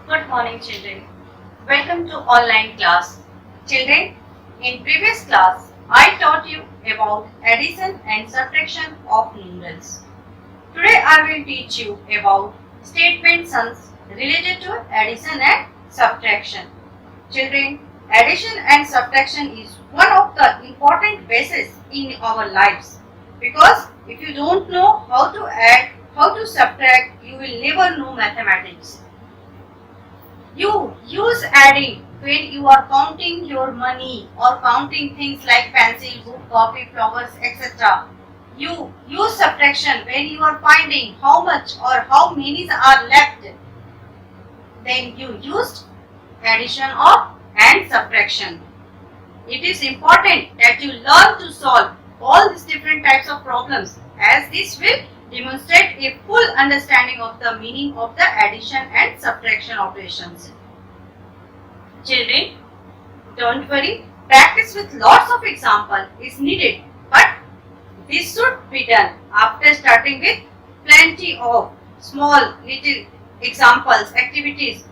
Good morning, children. Welcome to online class. Children, in previous class, I taught you about addition and subtraction of numerals. Today, I will teach you about statement sums related to addition and subtraction. Children, addition and subtraction is one of the important bases in our lives because if you don't know how to add, how to subtract, you will never know mathematics. You use adding when you are counting your money or counting things like pencil, book, copy, flowers, etc. You use subtraction when you are finding how much or how many are left. Then you used addition or and subtraction. It is important that you learn to solve all these different types of problems as this will demonstrate a full understanding of the meaning of the addition and subtraction operations. Children, don't worry, practice with lots of example is needed, but this should be done after starting with plenty of small little examples, activities.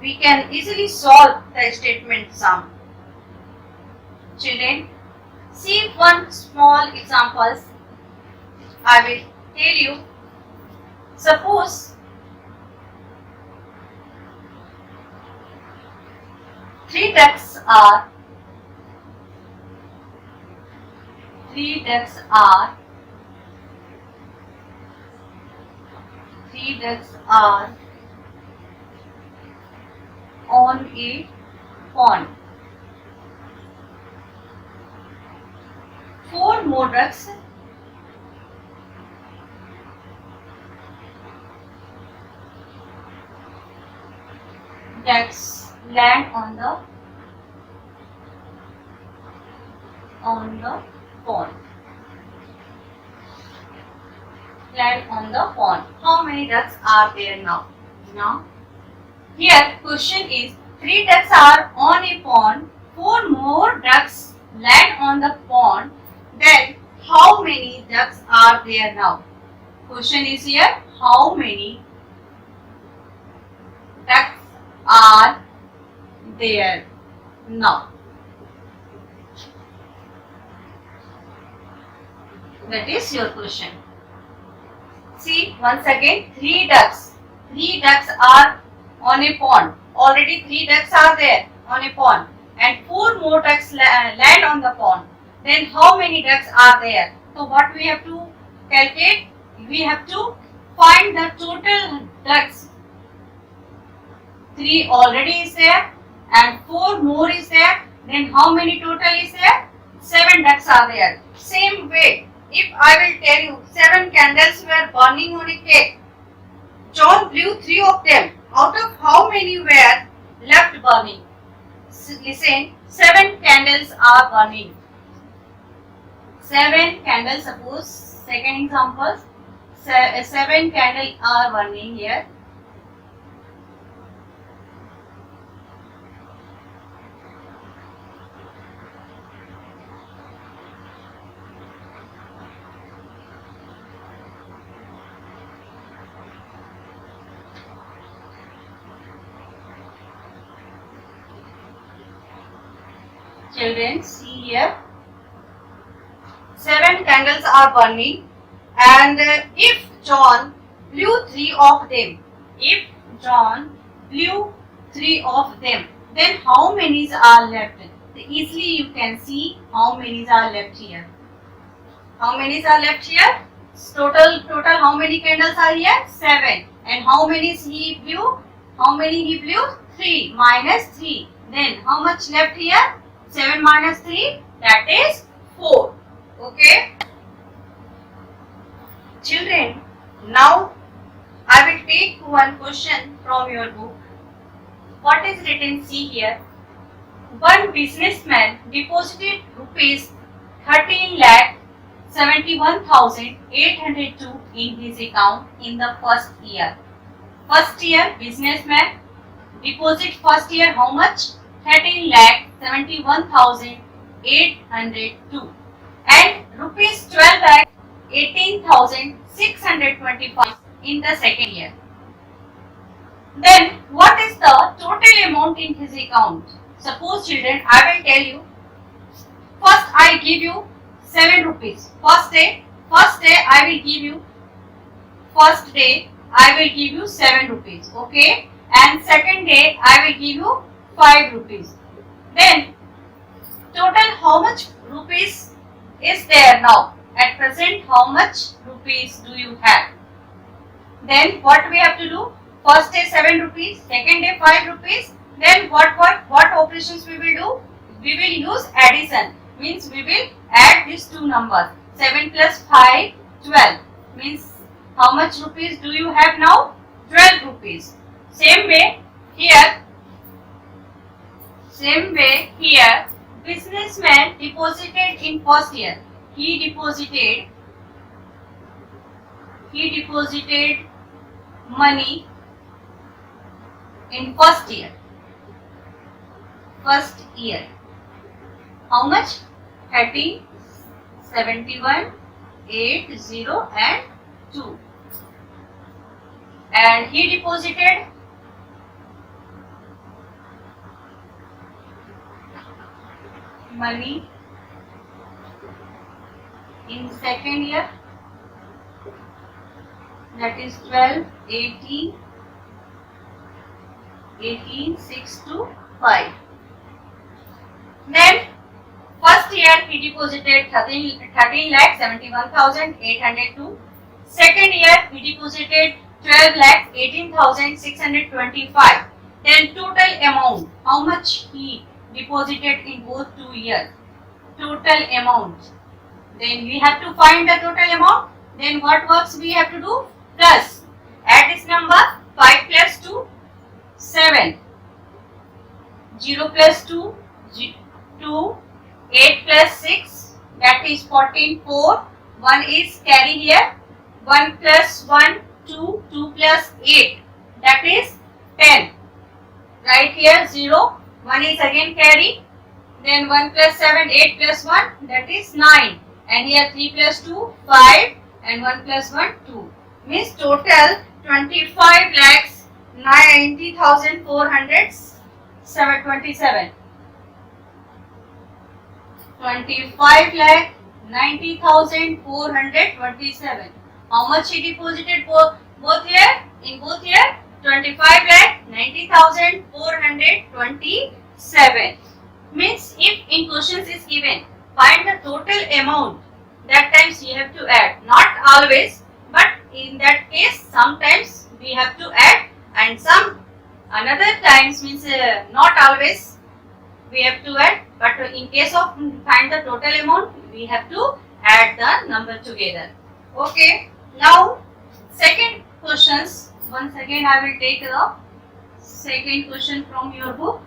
We can easily solve the statement sum. Children, see one small examples I will tell you. Suppose three ducks are on a pond. Four more ducks land on the pond. Land on the pond. How many ducks are there now? Here question is three ducks are on a pond. Four more ducks land on the pond. Then how many ducks are there now? Question is here how many ducks are there now? That is your question. See once again three ducks are on a pond. Already three ducks are there on a pond and four more ducks land on the pond. Then how many ducks are there? So what we have to calculate? We have to find the total ducks. 3 already is there and 4 more is there. Then how many total is there? 7 ducks are there. Same way, if I will tell you 7 candles were burning on a cake, John blew 3 of them. Out of how many were left burning? Listen, 7 candles are burning. 7 candles, suppose, second example, 7 candles are burning here. Children, see here, 7 candles are burning and if John blew 3 of them, then how many are left? Easily you can see how many are left here. How many are left here? Total how many candles are here? 7. And how many he blew? 3 minus 3. Then how much left here? 7 minus 3, that is 4. Okay. Children, now I will take one question from your book. What is written? See here. One businessman deposited rupees 13 lakh 71,802 in his account in the first year. First year, businessman deposit first year how much? 13 lakh 71,802 and rupees 12 lakh 18,625 in the second year. Then what is the total amount in his account? Suppose children, I will tell you. First I give you 7 rupees. First day I will give you. First day I will give you 7 rupees. Okay. And second day I will give you 5 rupees. Then total how much rupees is there now? At present how much rupees do you have? Then what we have to do? First day 7 rupees, second day 5 rupees. Then what operations we will do? We will use addition. Means we will add these two numbers. 7 plus 5, 12. Means how much rupees do you have now? 12 rupees. Same way here, businessman deposited in first year. He deposited money in first year. How much? 30, 71, 8, 0 and 2. And he deposited money in second year, that is 12, 18, 6 to 5. Then first year he deposited 13 lakh 71,802. Second year he deposited 12 lakh 18,625. Then total amount, how much he deposited in both 2 years? Total amount. Then we have to find the total amount. Then what works we have to do? Plus. Add this number. 5 plus 2, 7. 0 plus 2, 2. 8 plus 6, that is 14, 4. 1 is carry here. 1 plus 1, 2. 2 plus 8, that is 10. Right here 0. 1 is again carry. Then 1 plus 7, 8 plus 1, that is 9. And here 3 plus 2, 5. And 1 plus 1, 2. Means total 25 lakhs 90,427. 25 lakh 90,427. How much he deposited both here? In both here 25 lakh 90,427. Means if in questions is given find the total amount, that times you have to add. Not always, but in that case sometimes we have to add, and some another times means not always we have to add, but in case of find the total amount we have to add the number together. Okay, now second questions. Once again I will take the second question from your book.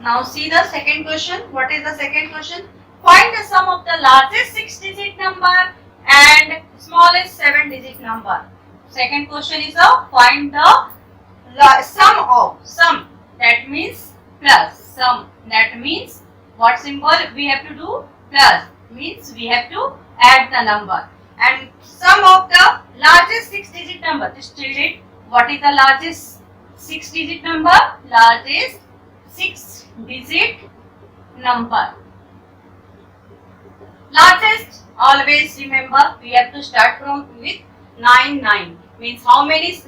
Now see the second question. What is the second question? Find the sum of the largest 6-digit number and smallest 7-digit number. Second question is find the sum, that means plus. Sum, that means what symbol we have to do? Plus, means we have to add the number. And sum of the largest 6-digit number. What is the largest 6-digit number? Largest 6-digit number. Largest, always remember we have to start from with 9. Means how many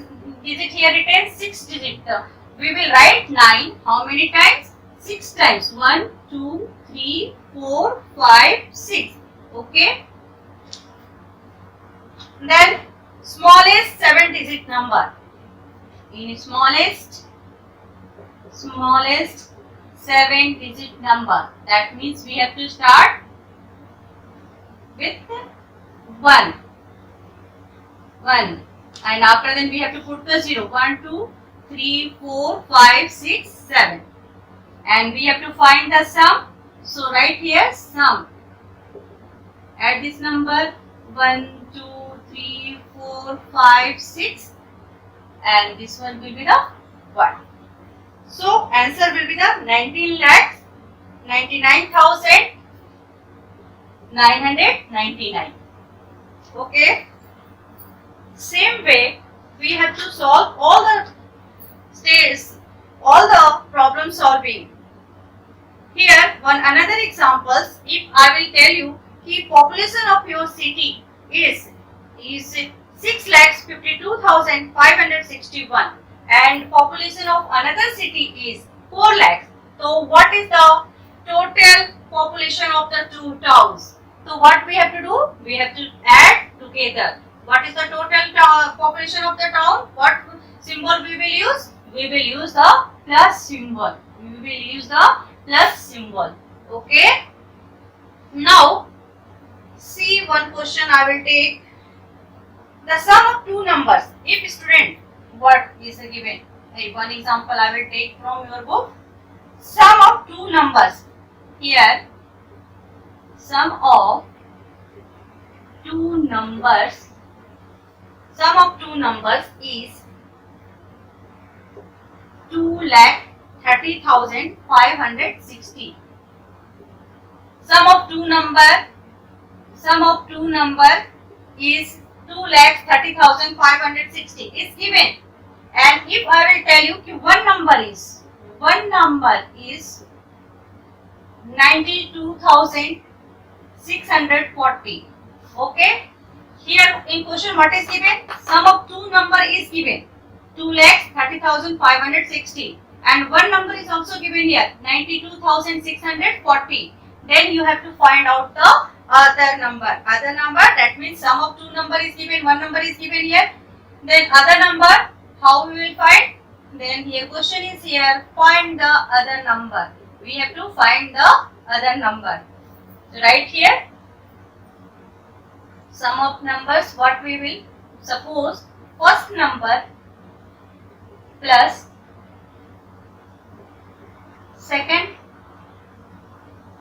digit here it is? 6 digit. We will write 9. How many times? 6 times. 1, 2, 3, 4, 5, 6. Okay. Then smallest 7-digit number. In smallest 7-digit number. That means we have to start with 1. And after then we have to put the 0. 1, 2, 3, 4, 5, 6, 7. And we have to find the sum. So write here sum. Add this number 1, 2, 3, 4, 5, 6. And this one will be the 1. So answer will be the 19,99,999. Okay. Same way, we have to solve all the states, all the problem solving. Here, one another examples. If I will tell you, the population of your city is 6,52,561 and population of another city is 4 lakhs. So, what is the total population of the two towns? So, what we have to do? We have to add together. What is the total population of the town? What symbol we will use? We will use the plus symbol. We will use the plus symbol. Okay. Now, see one question I will take. The sum of two numbers. If student, what is given? One example I will take from your book. Sum of two numbers. Here, sum of two numbers. Sum of two numbers is 2,30,560. Sum of two number is 2,30,560 is given. And if I will tell you कि one number is 92,640. Okay. Here in question what is given? Sum of two number is given 2,30,560 and one number is also given here 92,640. Then you have to find out the other number. Other number, that means sum of two number is given, one number is given here. Then other number, how we will find? Then here question is here, find the other number. We have to find the other number. So right here, sum of numbers, what we will? Suppose first number plus second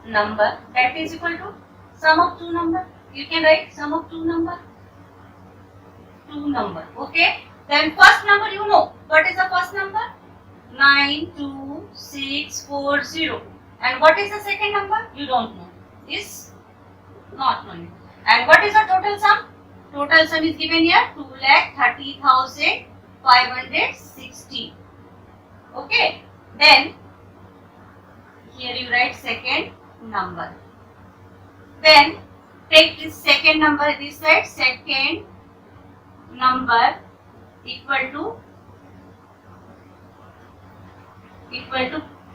number, that is equal to sum of two number. You can write sum of two number. Okay. Then first number, you know what is the first number? 92640. And what is the second number? You don't know. Is not knowing. And what is the total sum? Total sum is given here 2,30,560. Okay. Then here you write second number. Then take this second number this side. Second number equal to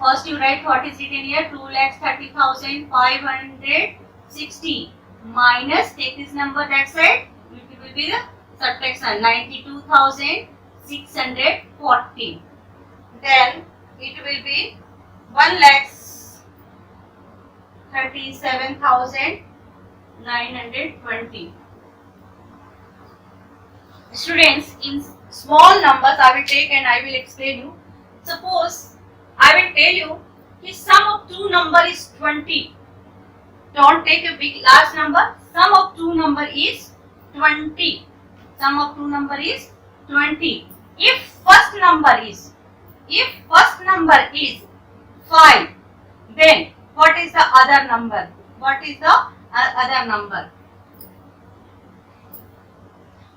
first you write what is written here 2,30,560 minus take this number that side, it will be the subtraction 92,640. Then it will be 1,37,920. Students, in small numbers I will take and I will explain you. Suppose I will tell you the sum of two number is 20. Don't take a big large number. Sum of two number is 20. Sum of two number is 20. If first number is 5, then what is the other number? What is the other number?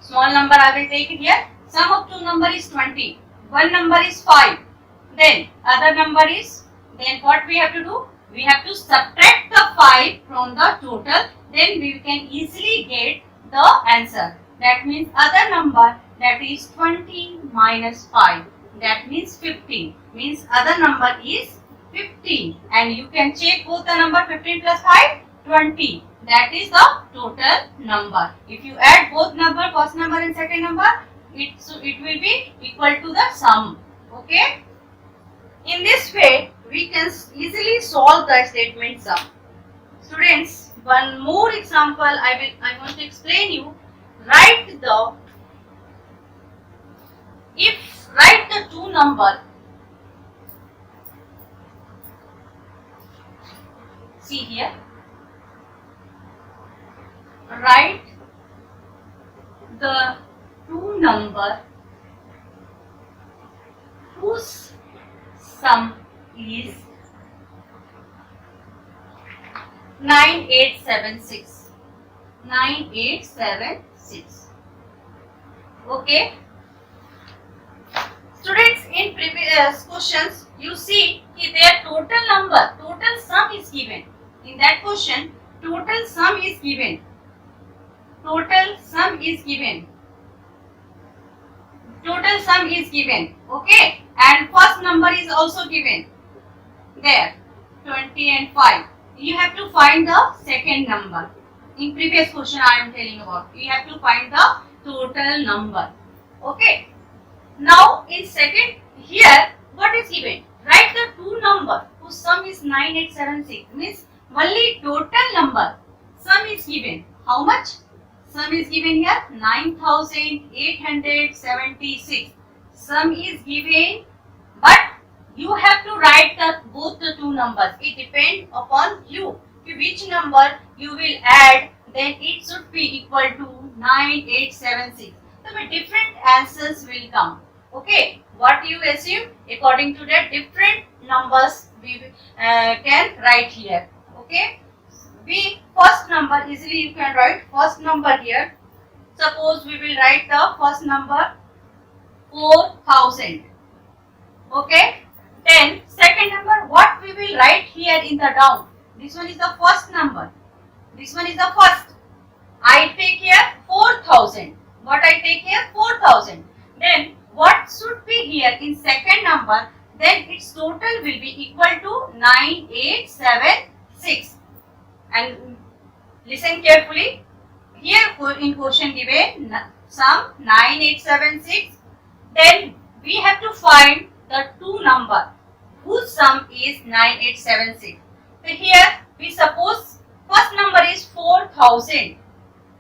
Small number I will take it here. Sum of two number is 20. One number is 5. Then other number is, then what we have to do? We have to subtract the 5 from the total. Then we can easily get the answer. That means other number, that is 20 minus 5. That means 15. Means other number is 15. And you can check both the number 15 plus 5, 20. That is the total number. If you add both number, first number and second number, it will be equal to the sum. Okay. In this way, we can easily solve the statement sum. Students, one more example I want to explain you. Write the two number. See here. Write the two number whose sum is 9876. 9876. Okay. Students, in previous questions, you see their total sum is given. In that question, total sum is given. Total sum is given. Total sum is given. Okay. And first number is also given. There, 20 and 5. You have to find the second number. In previous question I am telling about. You have to find the total number. Okay. Now in second, here what is given? Write the two number whose sum is 9876. Means only total number sum is given. How much? Sum is given here 9876. Sum is given, but you have to write both the two numbers. It depends upon you. Which number you will add, then it should be equal to 9876. So different answers will come. Okay, what you assume, according to that different numbers we can write here. Okay, first number, easily you can write first number here. Suppose we will write the first number 4000. Okay, then second number, what we will write here in the down. This one is the first number. This one is the first. I take here 4000. What I take here 4000. Then what should be here in second number? Then its total will be equal to 9876. And listen carefully. Here in question given sum 9876. Then we have to find the two number whose sum is 9876. So here we suppose first number is 4000.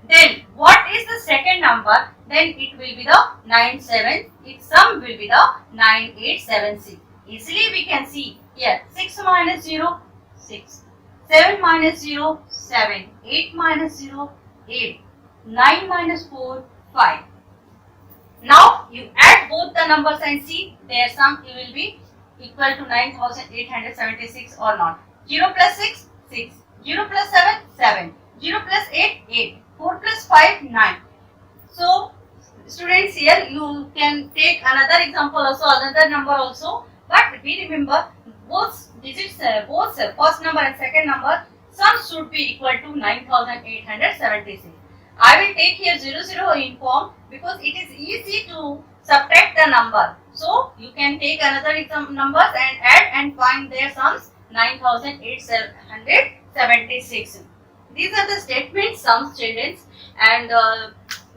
Then what is the second number? Then it will be the 97. Its sum will be the 9876. Easily we can see here 6 minus 0, 6. 7 minus 0, 7. 8 minus 0, 8. 9 minus 4, 5. Now you add both the numbers and see their sum will be equal to 9876 or not. 0 plus 6, 6. 0 plus 7, 7. 0 plus 8, 8. 4 plus 5, 9. So students, here you can take another example also, another number also. But we remember both digits, both first number and second number, sum should be equal to 9876. I will take here 00 in form because it is easy to subtract the number. So you can take another numbers and add and find their sums 9876. These are the statement sums, children. And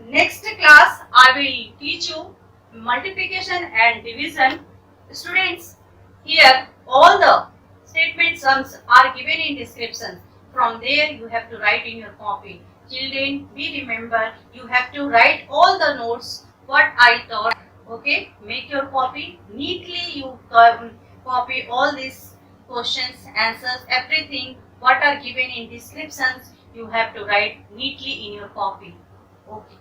next class I will teach you multiplication and division. Students, here all the statement sums are given in description. From there you have to write in your copy. Children, we remember you have to write all the notes what I taught. Okay, make your copy neatly. You copy all these questions, answers, everything what are given in descriptions. You have to write neatly in your copy. Okay.